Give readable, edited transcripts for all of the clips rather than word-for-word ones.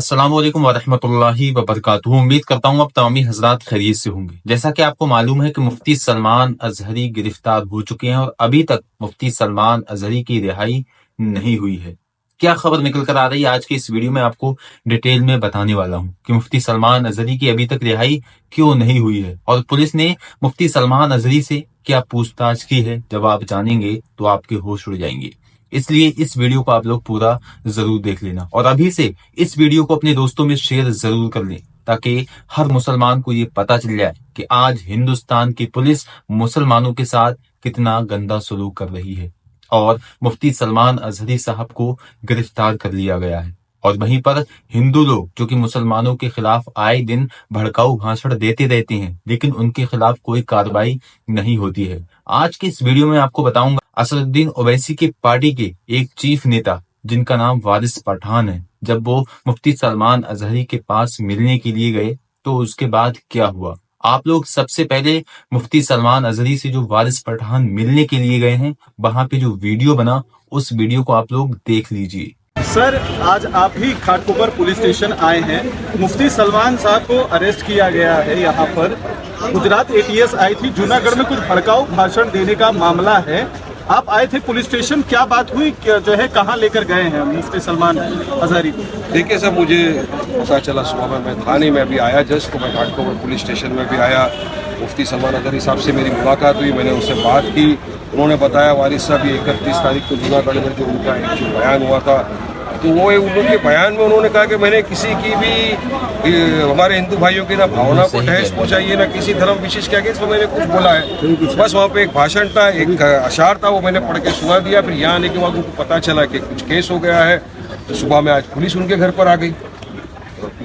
अस्सलाम वालेकुम वरहमतुल्लाहि वबरकातुहू। उम्मीद करता हूँ अब तमामी हजरात खैरियत से होंगे। जैसा कि आपको मालूम है कि मुफ्ती सलमान अजहरी गिरफ्तार हो चुके हैं और अभी तक मुफ्ती सलमान अजहरी की रिहाई नहीं हुई है। क्या खबर निकल कर आ रही है, आज के इस वीडियो में आपको डिटेल में बताने वाला हूँ कि मुफ्ती सलमान अजहरी की अभी तक रिहाई क्यों नहीं हुई है और पुलिस ने मुफ्ती सलमान अजहरी से क्या पूछताछ की है। जब आप जानेंगे तो आपके होश उड़ जाएंगे, इसलिए इस वीडियो को आप लोग पूरा जरूर देख लेना और अभी से इस वीडियो को अपने दोस्तों में शेयर जरूर कर लें ताकि हर मुसलमान को ये पता चल जाए कि आज हिंदुस्तान की पुलिस मुसलमानों के साथ कितना गंदा सलूक कर रही है और मुफ्ती सलमान अजहरी साहब को गिरफ्तार कर लिया गया है। और वहीं पर हिंदू लोग जो कि मुसलमानों के खिलाफ आए दिन भड़काऊ भाषण देते रहते हैं लेकिन उनके खिलाफ कोई कार्रवाई नहीं होती है। आज के इस वीडियो में आपको बताऊंगा असदुद्दीन ओवैसी की पार्टी के एक चीफ नेता जिनका नाम वारिस पठान है, जब वो मुफ्ती सलमान अजहरी के पास मिलने के लिए गए तो उसके बाद क्या हुआ। आप लोग सबसे पहले मुफ्ती सलमान अजहरी से जो वारिस पठान मिलने के लिए गए हैं वहां पे जो वीडियो बना उस वीडियो को आप लोग देख लीजिए। सर, आज आप ही खाटकोपर पुलिस स्टेशन आए हैं। मुफ्ती सलमान साहब को अरेस्ट किया गया है। यहाँ पर गुजरात एटीएस आई थी, जूनागढ़ में कुछ भड़काऊ भाषण देने का मामला है। आप आए थे पुलिस स्टेशन, क्या बात हुई, जो है कहाँ लेकर गए हैं मुफ्ती सलमान अजहरी को? देखिए सर, मुझे पता चला सुबह में, मैं थाने में भी आया जस्ट, तो मैं घाटकोपर पुलिस स्टेशन में भी आया। मुफ्ती सलमान अजहरी साहब से मेरी मुलाकात हुई, मैंने उनसे बात की। उन्होंने बताया वारिस साहब 31 तारीख को जूनागढ़ में जो उनका एक जो बयान हुआ था, तो वो उनके बयान में उन्होंने कहा कि मैंने किसी की भी हमारे हिंदू भाइयों की ना भावना को ठेस पहुंचाई है, ना किसी धर्म विशेष के अगेंस्ट मैंने कुछ बोला है। बस वहाँ पे एक भाषण था, एक अशार था, वो मैंने पढ़ के सुना दिया। फिर यहाँ आने के बाद उनको पता चला कि कुछ केस हो गया है, तो सुबह में आज पुलिस उनके घर पर आ गई।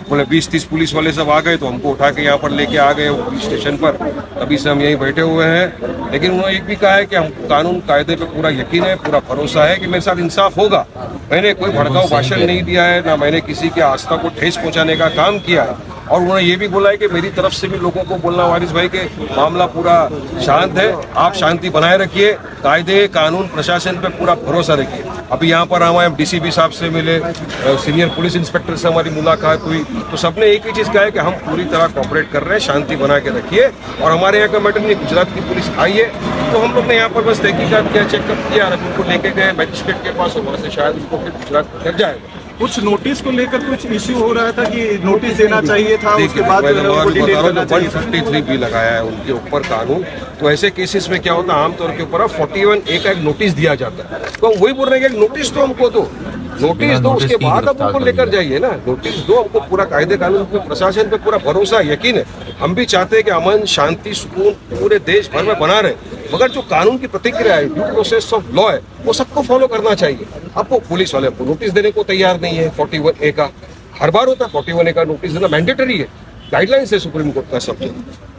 बोले 20-30 पुलिस वाले सब आ गए, तो हमको उठा के यहाँ पर लेके आ गए पुलिस स्टेशन पर। तभी से हम यहीं बैठे हुए हैं। लेकिन उन्होंने एक भी कहा है कि हम कानून कायदे पे पूरा यकीन है, पूरा भरोसा है कि मेरे साथ इंसाफ होगा। मैंने कोई भड़काऊ भाषण नहीं दिया है, ना मैंने किसी की आस्था को ठेस पहुंचाने का काम किया है। और उन्होंने ये भी बोला है कि मेरी तरफ से भी लोगों को बोलना वारिस भाई के मामला पूरा शांत है, आप शांति बनाए रखिए, कायदे कानून प्रशासन पे पूरा भरोसा रखिए। अभी यहाँ पर हमारे डीसीपी साहब से मिले, सीनियर पुलिस इंस्पेक्टर से हमारी मुलाकात हुई, तो सबने एक ही चीज़ कहा है कि हम पूरी तरह कोऑपरेट कर रहे हैं, शांति बना के रखिए। और हमारे यहाँ का मैटर नहीं, गुजरात की पुलिस आई है, तो हम लोग ने यहाँ पर बस तहकीकात किया, चेकअप किया, उनको लेके गए मैजिस्ट्रेट के पास, वहाँ से शायद उनको फिर गुजरात कर जाएगा। कुछ नोटिस को लेकर कुछ इश्यू हो रहा था कि नोटिस देना चाहिए था, उसके बाद 153 भी लगाया है उनके ऊपर कानून। तो ऐसे केसेस में क्या होता है, आमतौर के ऊपर 41A का एक नोटिस दिया जाता है। तो वही बोल रहे हैं कि नोटिस तो हमको दो, नोटिस दो, उसके बाद आप उनको लेकर जाइए ना। नोटिस दो, हमको पूरा कायदे कानून पे प्रशासन पे पूरा भरोसा यकीन है। हम भी चाहते हैं कि अमन शांति सुकून पूरे देश भर में बना रहे, मगर जो कानून की प्रतिक्रिया है, ड्यू प्रोसेस ऑफ लॉ है, वो सबको फॉलो करना चाहिए। आपको पुलिस वाले आपको नोटिस देने को तैयार नहीं है। 41A का हर बार होता है, 41A का नोटिस देना मैंडेटरी है, गाइडलाइंस है सुप्रीम कोर्ट का सब,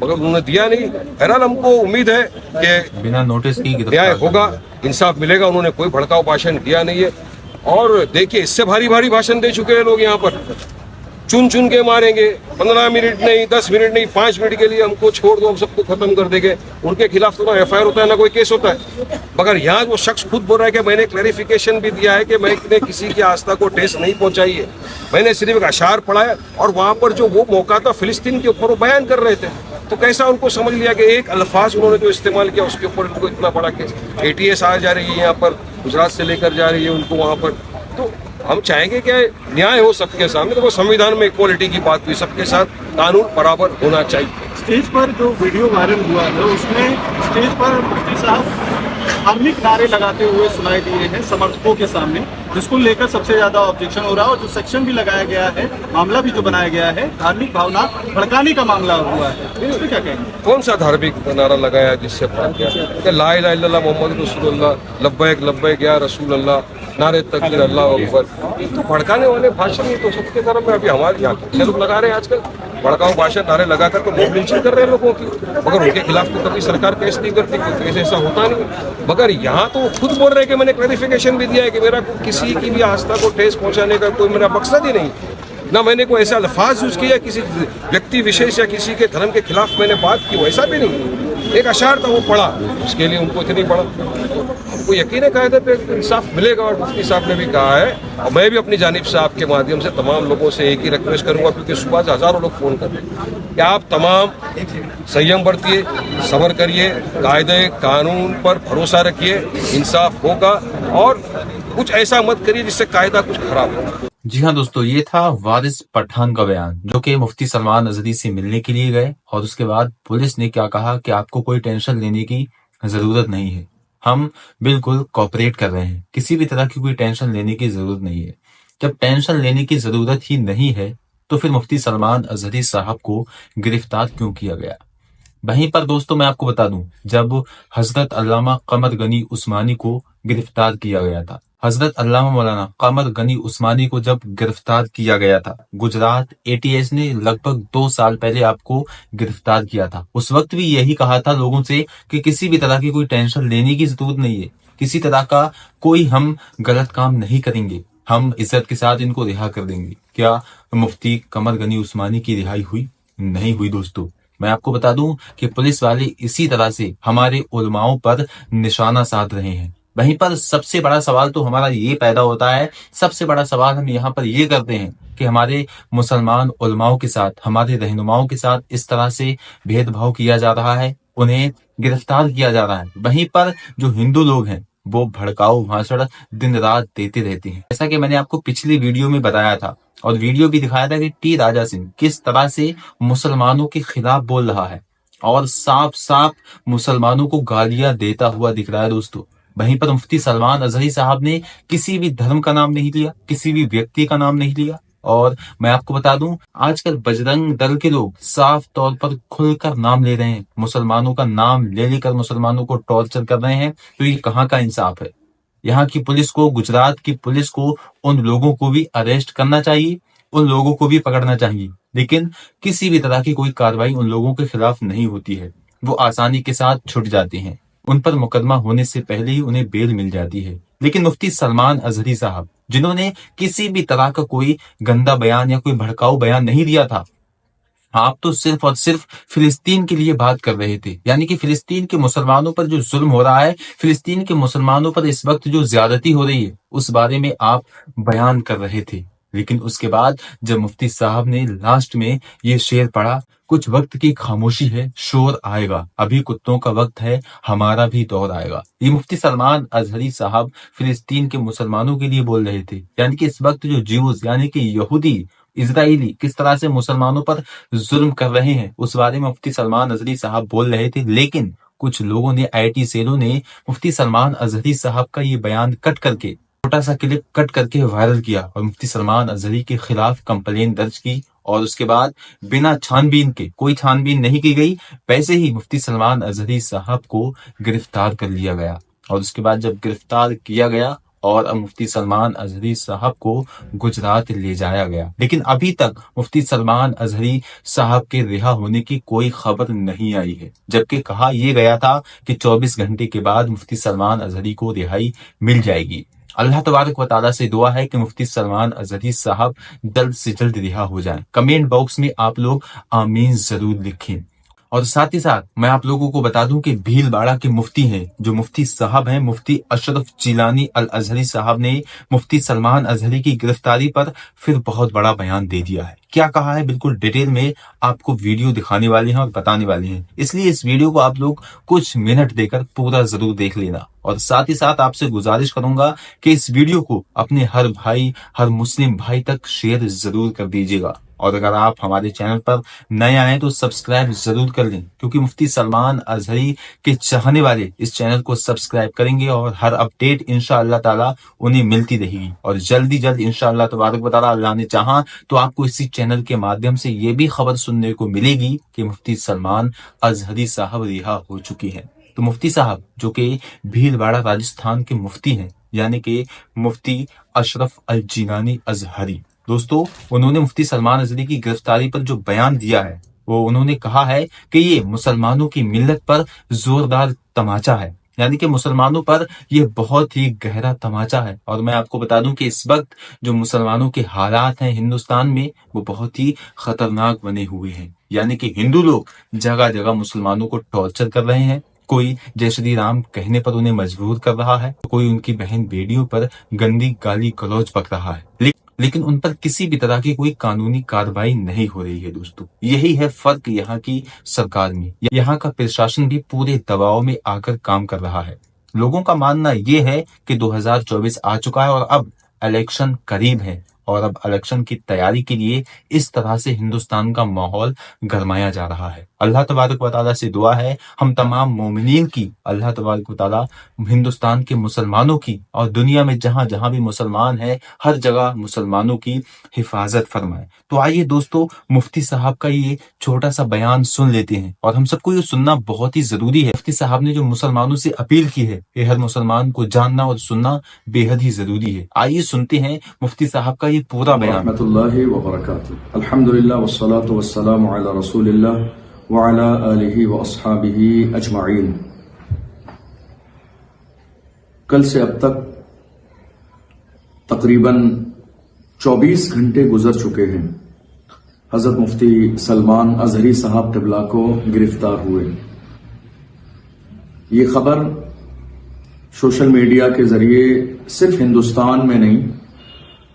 मगर उन्होंने दिया नहीं। बहरहाल हमको उम्मीद है कि बिना नोटिस की न्याय होगा, इंसाफ मिलेगा। उन्होंने कोई भड़काऊ भाषण दिया नहीं है। और देखिए, इससे भारी भारी भाषण दे चुके हैं लोग यहाँ पर, चुन चुन के मारेंगे, 15 मिनट नहीं, 10 मिनट नहीं, 5 मिनट के लिए हमको छोड़ दो, हम सबको खत्म कर देंगे। उनके खिलाफ तो ना FIR होता है, ना कोई केस होता है। मगर यहाँ वो शख्स खुद बोल रहा है कि मैंने क्लैरिफिकेशन भी दिया है कि मैंने किसी की आस्था को ठेस नहीं पहुंचाई है, मैंने सिर्फ एक अशार पढ़ा है। और वहाँ पर जो वो मौका था फिलिस्तीन के ऊपर, वो बयान कर रहे थे, तो कैसा उनको समझ लिया कि एक अल्फाज उन्होंने जो इस्तेमाल किया उसके ऊपर उनको इतना बड़ा केस। ATS आ जा रही है यहाँ पर, गुजरात से लेकर जा रही है उनको वहाँ पर। तो हम चाहेंगे कि न्याय हो सबके सामने। तो वो संविधान में इक्वालिटी की बात हुई, सबके साथ कानून बराबर होना चाहिए। स्टेज पर जो वीडियो वायरल हुआ है, उसमें स्टेज पर मुफ्ती साहब धार्मिक नारे लगाते हुए सुनाई दिए हैं समर्थकों के सामने, जिसको लेकर सबसे ज्यादा ऑब्जेक्शन हो रहा है। और जो सेक्शन भी लगाया गया है, मामला भी जो बनाया गया है, धार्मिक भावना भड़काने का मामला हुआ है, इसमें क्या कहेंगे? कौन सा धार्मिक नारा लगाया जिससे कि ला इलाहा इल्लल्लाह मोहम्मद रसूलुल्लाह, लब्बैक लब्बैक या रसूल अल्लाह, नारे तकबीर अल्लाह अकबर। ये तो भड़काने वाले भाषण, ये तो सबके तरफ में अभी हमारे यहाँ के लोग लगा रहे हैं आजकल, भड़काऊ भाषण नारे लगाकर तो मोब लिंचिंग कर रहे हैं लोगों की। मगर उनके खिलाफ तो कभी सरकार केस नहीं करती, केस ऐसा होता नहीं। मगर यहाँ तो खुद बोल रहे हैं कि मैंने क्लैरिफिकेशन भी दिया है कि मेरा किसी की भी आस्था को ठेस पहुँचाने का कोई मेरा मकसद ही नहीं। ना मैंने कोई ऐसा अल्फाज यूज़ किया किसी व्यक्ति विशेष या किसी के धर्म के खिलाफ मैंने बात की, वैसा भी नहीं। एक अशार था वो पढ़ा, उसके लिए उनको इतनी पढ़ा। हमको यकीन है कायदे पे इंसाफ मिलेगा, और मुफ्ती साहब ने भी कहा है, और मैं भी अपनी जानिब से आपके माध्यम से तमाम लोगों से एक ही रिक्वेस्ट करूंगा, क्योंकि सुबह से हज़ारों लोग फ़ोन कर रहे हैं कि आप तमाम संयम बरतिए, सब्र करिए, कायदे कानून पर भरोसा रखिए, इंसाफ होगा, और कुछ ऐसा मत करिए जिससे कायदा कुछ खराब हो। जी हाँ दोस्तों, ये था वारिस पठान का बयान, जो कि मुफ्ती सलमान अजहरी से मिलने के लिए गए, और उसके बाद पुलिस ने क्या कहा कि आपको कोई टेंशन लेने की जरूरत नहीं है, हम बिल्कुल कोऑपरेट कर रहे हैं, किसी भी तरह की कोई टेंशन लेने की जरूरत नहीं है। जब टेंशन लेने की जरूरत ही नहीं है तो फिर मुफ्ती सलमान अजहरी साहब को गिरफ्तार क्यों किया गया? वहीं पर दोस्तों मैं आपको बता दूं, जब हजरत अल्लामा कमर गनी उस्मानी को गिरफ्तार किया गया था, हजरत अल्लामा मौलाना कमर गनी उस्मानी को जब गिरफ्तार किया गया था, गुजरात एटीएस ने लगभग 2 साल पहले आपको गिरफ्तार किया था। उस वक्त भी यही कहा था लोगों से कि किसी भी तरह की कोई टेंशन लेने की जरूरत नहीं है, किसी तरह का कोई हम गलत काम नहीं करेंगे, हम इज्जत के साथ इनको रिहा कर देंगे। क्या मुफ्ती कमर गनी उस्मानी की रिहाई हुई? नहीं हुई दोस्तों। मैं आपको बता दूं कि पुलिस वाले इसी तरह से हमारे उलमाओं पर निशाना साध रहे हैं। वहीं पर सबसे बड़ा सवाल तो हमारा ये पैदा होता है, सबसे बड़ा सवाल हम यहाँ पर ये करते हैं कि हमारे मुसलमान उलमाओं के साथ, हमारे रहनुमाओं के साथ इस तरह से भेदभाव किया जा रहा है, उन्हें गिरफ्तार किया जा रहा है। वहीं पर जो हिंदू लोग हैं वो भड़काऊ भाषण दिन रात देते रहते हैं। जैसा कि मैंने आपको पिछली वीडियो में बताया था और वीडियो भी दिखाया था कि टी राजा सिंह किस तरह से मुसलमानों के खिलाफ बोल रहा है और साफ साफ मुसलमानों को गालियां देता हुआ दिख रहा है दोस्तों। वहीं पर मुफ्ती सलमान अजहरी साहब ने किसी भी धर्म का नाम नहीं लिया, किसी भी व्यक्ति का नाम नहीं लिया। और मैं आपको बता दूं, आजकल बजरंग दल के लोग साफ तौर पर खुलकर नाम ले रहे हैं, मुसलमानों का नाम ले लेकर मुसलमानों को टॉर्चर कर रहे हैं। तो ये कहाँ का इंसाफ है? यहाँ की पुलिस को, गुजरात की पुलिस को उन लोगों को भी अरेस्ट करना चाहिए, उन लोगों को भी पकड़ना चाहिए, लेकिन किसी भी तरह की कोई कार्रवाई उन लोगों के खिलाफ नहीं होती है। वो आसानी के साथ छुट जाते हैं, उन पर मुकदमा होने से पहले ही उन्हें बेल मिल जाती है। लेकिन मुफ्ती सलमान अजहरी साहब, जिन्होंने किसी भी तरह का कोई गंदा बयान या कोई भड़काऊ बयान नहीं दिया था, आप तो सिर्फ और सिर्फ फिलिस्तीन के लिए बात कर रहे थे, यानी कि फिलिस्तीन के मुसलमानों पर जो जुल्म हो रहा है, फिलिस्तीन के मुसलमानों पर इस वक्त जो ज्यादती हो रही है, उस बारे में आप बयान कर रहे थे। लेकिन उसके बाद जब मुफ्ती साहब ने लास्ट में ये शेर पढ़ा, कुछ वक्त की खामोशी है, शोर आएगा, अभी कुत्तों का वक्त है, हमारा भी दौर आएगा। ये मुफ्ती सलमान अजहरी साहब फिलिस्तीन के मुसलमानों के लिए बोल रहे थे, यानी कि इस वक्त जो ज्यूज यानी कि यहूदी इजराइली किस तरह से मुसलमानों पर जुल्म कर रहे हैं, उस बारे में मुफ्ती सलमान अजहरी साहब बोल रहे थे। लेकिन कुछ लोगों ने, आईटी सेलों ने मुफ्ती सलमान अजहरी साहब का ये बयान कट करके, छोटा सा क्लिप कट करके वायरल किया और मुफ्ती सलमान अजहरी के खिलाफ कंप्लेन दर्ज की। और उसके बाद बिना छानबीन के, कोई छानबीन नहीं की गई, वैसे ही मुफ्ती सलमान अजहरी साहब को गिरफ्तार कर लिया गया। और उसके बाद जब गिरफ्तार किया गया और अब मुफ्ती सलमान अजहरी साहब को गुजरात ले जाया गया, लेकिन अभी तक मुफ्ती सलमान अजहरी साहब के रिहा होने की कोई खबर नहीं आई है। जबकि कहा यह गया था कि 24 घंटे के बाद मुफ्ती सलमान अजहरी को रिहाई मिल जाएगी। अल्लाह तबारक व तआला से दुआ है कि मुफ्ती सलमान अजहरी साहब जल्द से जल्द रिहा हो जाएं। कमेंट बॉक्स में आप लोग आमीन जरूर लिखें। और साथ ही साथ मैं आप लोगों को बता दूं कि भीलवाड़ा के मुफ्ती हैं, जो मुफ्ती साहब हैं, मुफ्ती अशरफ जिलानी अल अजहरी साहब ने मुफ्ती सलमान अजहरी की गिरफ्तारी पर फिर बहुत बड़ा बयान दे दिया है। क्या कहा है बिल्कुल डिटेल में आपको वीडियो दिखाने वाले हैं और बताने वाले हैं, इसलिए इस वीडियो को आप लोग कुछ मिनट देकर पूरा जरूर देख लेना। और साथ ही साथ आपसे गुजारिश करूंगा कि इस वीडियो को अपने हर भाई, हर मुस्लिम भाई तक शेयर जरूर कर दीजिएगा। और अगर आप हमारे चैनल पर नए आए तो सब्सक्राइब जरूर कर लें, क्योंकि मुफ्ती सलमान अजहरी के चाहने वाले इस चैनल को सब्सक्राइब करेंगे और हर अपडेट इंशाअल्लाह ताला उन्हें मिलती रहेगी। और जल्दी जल्द इंशाअल्लाह तबारक व तआला अल्लाह ने चाहा तो आपको इसी चैनल के माध्यम से ये भी खबर सुनने को मिलेगी कि मुफ्ती सलमान अजहरी साहब रिहा हो चुकी है। तो मुफ्ती साहब, जो कि भीलवाड़ा राजस्थान के मुफ्ती हैं, यानी कि मुफ्ती अशरफ अल जिलानी अजहरी, दोस्तों उन्होंने मुफ्ती सलमान अजहरी की गिरफ्तारी पर जो बयान दिया है, वो उन्होंने कहा है कि ये मुसलमानों की मिल्लत पर जोरदार तमाचा है। یعنی کہ مسلمانوں پر یہ بہت ہی گہرا تماچا ہے۔ اور میں آپ کو بتا دوں کہ اس وقت جو مسلمانوں کے حالات ہیں ہندوستان میں وہ بہت ہی خطرناک بنے ہوئے ہیں، یعنی کہ ہندو لوگ جگہ جگہ مسلمانوں کو ٹارچر کر رہے ہیں، کوئی جے شری رام کہنے پر انہیں مجبور کر رہا ہے، کوئی ان کی بہن بیٹیوں پر گندی گالی گلوچ بک رہا ہے، لیکن ان پر کسی بھی طرح کی کوئی قانونی کارروائی نہیں ہو رہی ہے۔ دوستو یہی ہے فرق یہاں کی سرکار میں، یہاں کا پرشاسن بھی پورے دباؤ میں آ کر کام کر رہا ہے۔ لوگوں کا ماننا یہ ہے کہ 2024 آ چکا ہے اور اب الیکشن قریب ہے، اور اب الیکشن کی تیاری کے لیے اس طرح سے ہندوستان کا ماحول گرمایا جا رہا ہے۔ اللہ تبارک و تعالیٰ سے دعا ہے ہم تمام مومنین کی، اللہ تبارک و تعالیٰ ہندوستان کے مسلمانوں کی اور دنیا میں جہاں جہاں بھی مسلمان ہیں ہر جگہ مسلمانوں کی حفاظت فرمائے۔ تو آئیے دوستو مفتی صاحب کا یہ چھوٹا سا بیان سن لیتے ہیں، اور ہم سب کو یہ سننا بہت ہی ضروری ہے۔ مفتی صاحب نے جو مسلمانوں سے اپیل کی ہے یہ ہر مسلمان کو جاننا اور سننا بے حد ہی ضروری ہے۔ آئیے سنتے ہیں مفتی صاحب کا یہ پورا بیان۔ رحمۃ اللہ وبرکاتہ۔ الحمدللہ والصلاة والسلام علی رسول اللہ وعلی آلہ واصحابہ اجمعین۔ کل سے اب تک تقریباً 24 گھنٹے گزر چکے ہیں حضرت مفتی سلمان اظہری صاحب قبلہ کو گرفتار ہوئے۔ یہ خبر سوشل میڈیا کے ذریعے صرف ہندوستان میں نہیں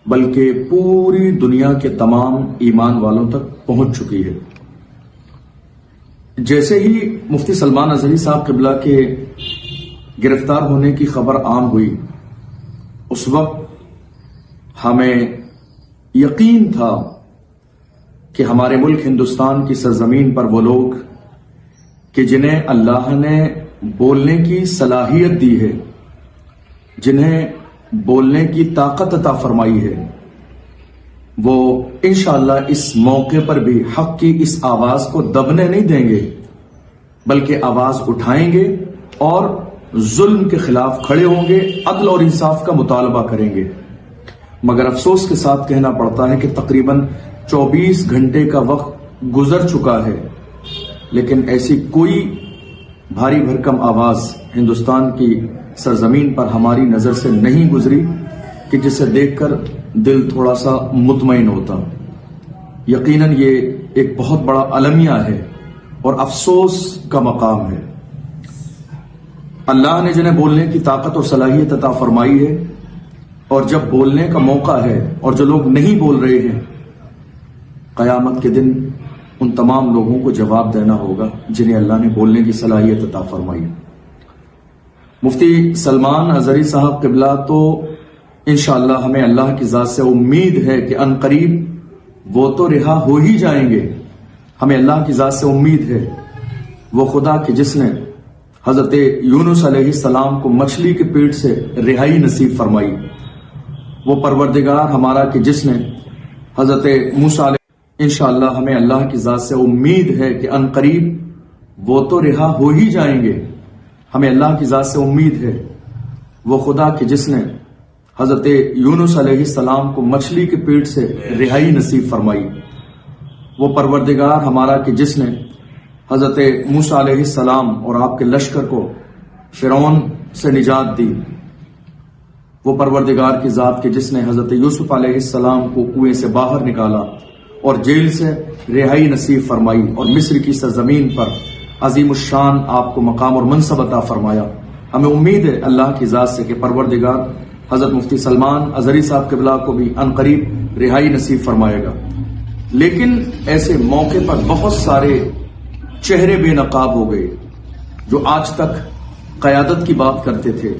بلکہ پوری دنیا کے تمام ایمان والوں تک پہنچ چکی ہے۔ جیسے ہی مفتی سلمان اظہری صاحب قبلہ کے گرفتار ہونے کی خبر عام ہوئی اس وقت ہمیں یقین تھا کہ ہمارے ملک ہندوستان کی سرزمین پر وہ لوگ کہ جنہیں اللہ نے بولنے کی صلاحیت دی ہے، جنہیں بولنے کی طاقت عطا فرمائی ہے، وہ انشاءاللہ اس موقع پر بھی حق کی اس آواز کو دبنے نہیں دیں گے بلکہ آواز اٹھائیں گے اور ظلم کے خلاف کھڑے ہوں گے، عدل اور انصاف کا مطالبہ کریں گے۔ مگر افسوس کے ساتھ کہنا پڑتا ہے کہ تقریباً 24 گھنٹے کا وقت گزر چکا ہے، لیکن ایسی کوئی بھاری بھرکم آواز ہندوستان کی سرزمین پر ہماری نظر سے نہیں گزری کہ جسے دیکھ کر دل تھوڑا سا مطمئن ہوتا۔ یقیناً یہ ایک بہت بڑا المیہ ہے اور افسوس کا مقام ہے۔ اللہ نے جنہیں بولنے کی طاقت اور صلاحیت عطا فرمائی ہے، اور جب بولنے کا موقع ہے اور جو لوگ نہیں بول رہے ہیں، قیامت کے دن ان تمام لوگوں کو جواب دینا ہوگا جنہیں اللہ نے بولنے کی صلاحیت عطا فرمائی۔ مفتی سلمان اظہری صاحب قبلہ تو انشاءاللہ ہمیں اللہ کی ذات سے امید ہے کہ ان قریب وہ تو رہا ہو ہی جائیں گے۔ ہمیں اللہ کی ذات سے امید ہے، وہ خدا کہ جس نے حضرت یونس علیہ السلام کو مچھلی کے پیٹ سے رہائی نصیب فرمائی، وہ پروردگار ہمارا کہ جس نے حضرت موسیٰ علیہ انشاءاللہ ہمیں اللہ کی ذات سے امید ہے کہ ان قریب وہ تو رہا ہو ہی جائیں گے۔ ہمیں اللہ کی ذات سے امید ہے، وہ خدا کہ جس نے حضرت یونس علیہ السلام کو مچھلی کے پیٹ سے رہائی نصیب فرمائی، وہ پروردگار ہمارا کہ جس نے حضرت موسیٰ علیہ السلام اور آپ کے لشکر کو فرعون سے نجات دی، وہ پروردگار کی ذات کہ جس نے حضرت یوسف علیہ السلام کو کنویں سے باہر نکالا اور جیل سے رہائی نصیب فرمائی اور مصر کی سرزمین پر عظیم الشان آپ کو مقام اور منصب عطا فرمایا۔ ہمیں امید ہے اللہ کی ذات سے کہ پروردگار حضرت مفتی سلمان اظہری صاحب قبلہ کو بھی ان قریب رہائی نصیب فرمائے گا۔ لیکن ایسے موقع پر بہت سارے چہرے بے نقاب ہو گئے جو آج تک قیادت کی بات کرتے تھے،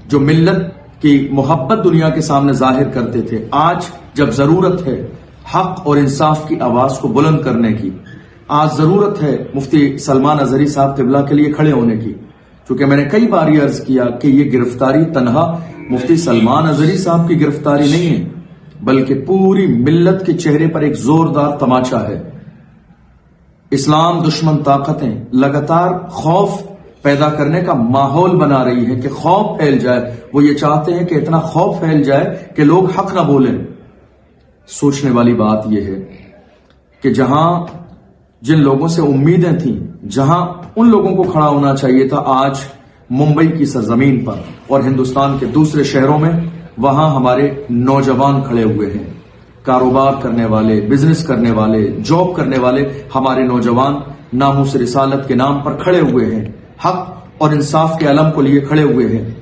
جو ملت کی محبت دنیا کے سامنے ظاہر کرتے تھے، آج جب ضرورت ہے حق اور انصاف کی آواز کو بلند کرنے کی، آج ضرورت ہے مفتی سلمان اظہری صاحب قبلہ کے لیے کھڑے ہونے کی، چونکہ میں نے کئی بار یہ عرض کیا کہ یہ گرفتاری تنہا مفتی سلمان اظہری صاحب کی گرفتاری نہیں ہے بلکہ پوری ملت کے چہرے پر ایک زوردار تماچا ہے۔ اسلام دشمن طاقتیں لگاتار خوف پیدا کرنے کا ماحول بنا رہی ہے کہ خوف پھیل جائے، وہ یہ چاہتے ہیں کہ اتنا خوف پھیل جائے کہ لوگ حق نہ بولیں۔ سوچنے والی بات یہ ہے کہ جہاں جن لوگوں سے امیدیں تھیں، جہاں ان لوگوں کو کھڑا ہونا چاہیے تھا، آج मुंबई की सरजमीन पर और हिंदुस्तान के दूसरे शहरों में, वहां हमारे नौजवान खड़े हुए हैं। कारोबार करने वाले, बिजनेस करने वाले, जॉब करने वाले हमारे नौजवान नामूस रिसालत के नाम पर खड़े हुए हैं, हक और इंसाफ के अलम को लिए खड़े हुए हैं।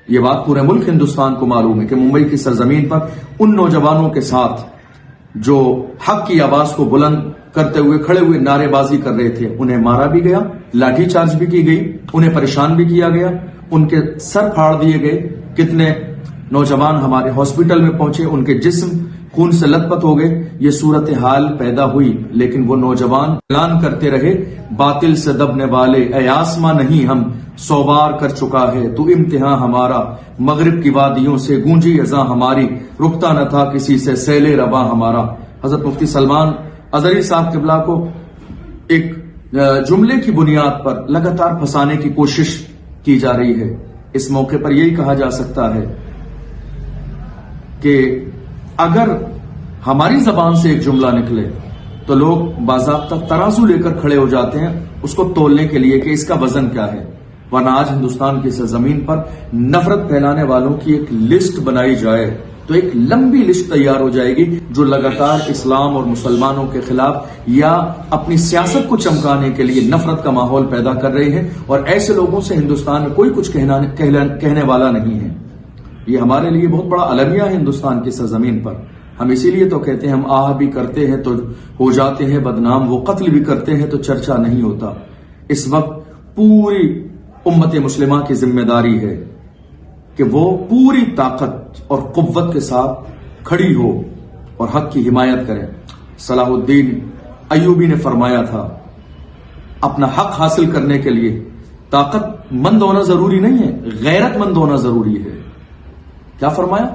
ये बात पूरे मुल्क हिंदुस्तान को मालूम है कि मुंबई की सरजमीन पर उन नौजवानों के साथ जो हक की आवाज को बुलंद करते हुए खड़े हुए नारेबाजी कर रहे थे, उन्हें मारा भी गया, लाठीचार्ज भी की गई, उन्हें परेशान भी किया गया, उनके सर फाड़ दिए गए। कितने नौजवान हमारे हॉस्पिटल में पहुंचे, उनके जिस्म खून से लथपथ हो गए। ये सूरत हाल पैदा हुई, लेकिन वो नौजवान ऐलान करते रहे, बातिल से दबने वाले ऐ आसमां नहीं हम 100 बार कर चुका है तू इम्तिहान हमारा, मगरिब की वादियों से गूंजी अज़ां हमारी, रुकता न था किसी से सैले रवा हमारा। हजरत मुफ्ती सलमान अजहरी साहब किबला को एक जुमले की बुनियाद पर लगातार फंसाने की कोशिश की जा रही है। इस मौके पर यही कहा जा सकता है कि अगर हमारी जबान से एक जुमला निकले तो लोग बाज़ाब्ता तराजू लेकर खड़े हो जाते हैं उसको तोलने के लिए कि इसका वजन क्या है। वरना आज हिंदुस्तान की सरजमीन पर नफरत फैलाने वालों की एक लिस्ट बनाई जाए तो एक लंबी लिस्ट तैयार हो जाएगी, जो लगातार इस्लाम और मुसलमानों के खिलाफ या अपनी सियासत को चमकाने के लिए नफरत का माहौल पैदा कर रहे हैं। और ऐसे लोगों से हिंदुस्तान में कोई कुछ कहने वाला नहीं है। ये हमारे लिए बहुत बड़ा अलमिया है हिंदुस्तान की सरजमीन पर। हम इसीलिए तो कहते हैं, हम आह भी करते हैं तो हो जाते हैं बदनाम, वो कत्ल भी करते हैं तो चर्चा नहीं होता। इस वक्त पूरी उम्मत मुस्लिमा की जिम्मेदारी है कि वो पूरी ताकत और कुव्वत के साथ खड़ी हो और हक की हिमायत करें। सलाहुद्दीन अय्यूबी ने फरमाया था, अपना हक हासिल करने के लिए ताकतमंद होना जरूरी नहीं है, गैरतमंद होना जरूरी है। क्या फरमाया?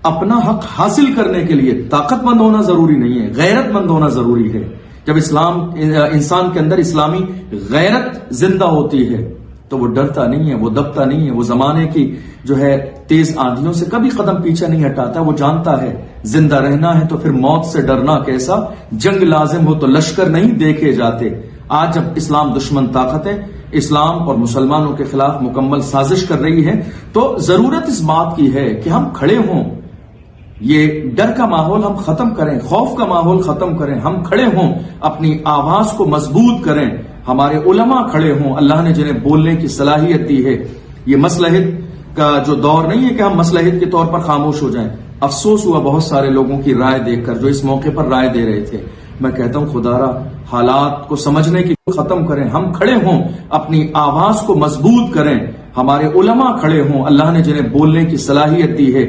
अपना हक हासिल करने के लिए ताकतमंद होना जरूरी नहीं है, गैरतमंद होना जरूरी है। जब इंसान के अंदर इस्लामी गैरत जिंदा होती है तो वो डरता नहीं है, वो दबता नहीं है, वो जमाने की जो है तेज आंधियों से कभी कदम पीछे नहीं हटाता। वो जानता है जिंदा रहना है तो फिर मौत से डरना कैसा, जंग लाजिम हो तो लश्कर नहीं देखे जाते। आज जब इस्लाम दुश्मन ताकतें इस्लाम और मुसलमानों के खिलाफ मुकम्मल साजिश कर रही है तो जरूरत इस बात की है कि हम खड़े हों, ये डर का माहौल हम खत्म करें, खौफ का माहौल खत्म करें, हम खड़े हों, अपनी आवाज को मजबूत करें, हमारे उलमा खड़े हों, अल्लाह ने जिन्हें बोलने की सलाहियत दी है। ये मसलहित का जो दौर नहीं है कि हम मसलहित के तौर पर खामोश हो जाएं। अफसोस हुआ बहुत सारे लोगों की राय देखकर जो इस मौके पर राय दे रहे थे। मैं कहता हूं खुदारा हालात को समझने की खत्म करें, हम खड़े हों, अपनी आवाज को मजबूत करें, हमारे उलमा खड़े हों, अल्लाह ने जिन्हें बोलने की सलाहियत दी है।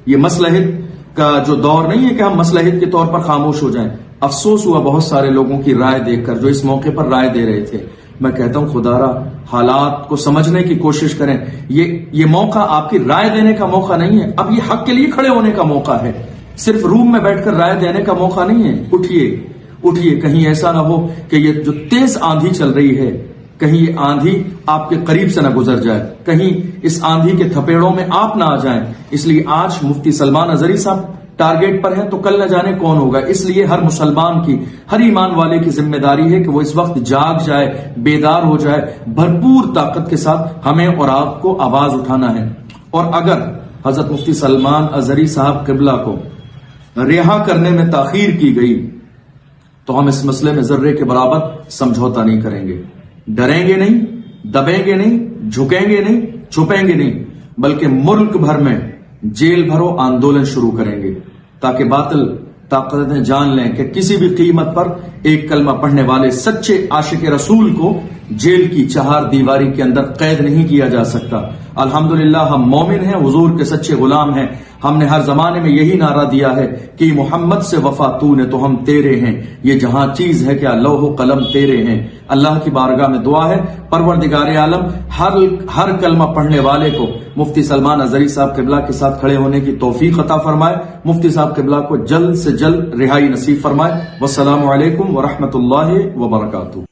ये मसलहित का जो दौर नहीं है कि हम मसलहित के तौर पर खामोश हो जाएं। अफसोस हुआ बहुत सारे लोगों की राय देखकर जो इस मौके पर राय दे रहे थे। मैं कहता हूं खुदारा हालात को समझने की कोशिश करें। ये मौका आपकी राय देने का मौका नहीं है, अब ये हक के लिए खड़े होने का मौका है। सिर्फ रूम में बैठकर राय देने का मौका नहीं है। उठिए उठिए, कहीं ऐसा ना हो कि ये जो तेज आंधी चल रही है, कहीं ये आंधी आपके करीब से ना गुजर जाए, कहीं इस आंधी के थपेड़ों में आप ना आ जाएं। इसलिए आज मुफ्ती सलमान अजहरी साहब टारगेट पर हैं तो कल न जाने कौन होगा। इसलिए हर मुसलमान की, हर ईमान वाले की जिम्मेदारी है कि वो इस वक्त जाग जाए, बेदार हो जाए, भरपूर ताकत के साथ हमें और आपको आवाज उठाना है। और अगर हजरत मुफ्ती सलमान अजहरी साहब किबला को रिहा करने में ताखीर की गई तो हम इस मसले में जर्रे के बराबर समझौता नहीं करेंगे। डरेंगे नहीं, दबेंगे नहीं, झुकेंगे नहीं, छुपेंगे नहीं, बल्कि मुल्क भर में जेल भरो आंदोलन शुरू करेंगे ताकि बातिल ताकतें जान लें कि किसी भी कीमत पर एक कलमा पढ़ने वाले सच्चे आशिक रसूल को जेल की चहार दीवारी के अंदर कैद नहीं किया जा सकता। अल्हम्दुलिल्लाह हम मोमिन हैं, हुजूर के सच्चे गुलाम हैं। हमने हर जमाने में यही नारा दिया है कि मोहम्मद से वफा तूने तो हम तेरे हैं, ये जहां चीज है क्या लौह कलम तेरे हैं। अल्लाह की बारगाह में दुआ है परवरदिगार आलम हर कलमा पढ़ने वाले को मुफ्ती सलमान अजहरी साहब किबला के साथ खड़े होने की तौफीक अता फरमाए, मुफ्ती साहब किबला को जल्द से जल्द रिहाई नसीब फरमाए। वस्सलामु अलैकुम व रहमतुल्लाहि व बरकातुहू।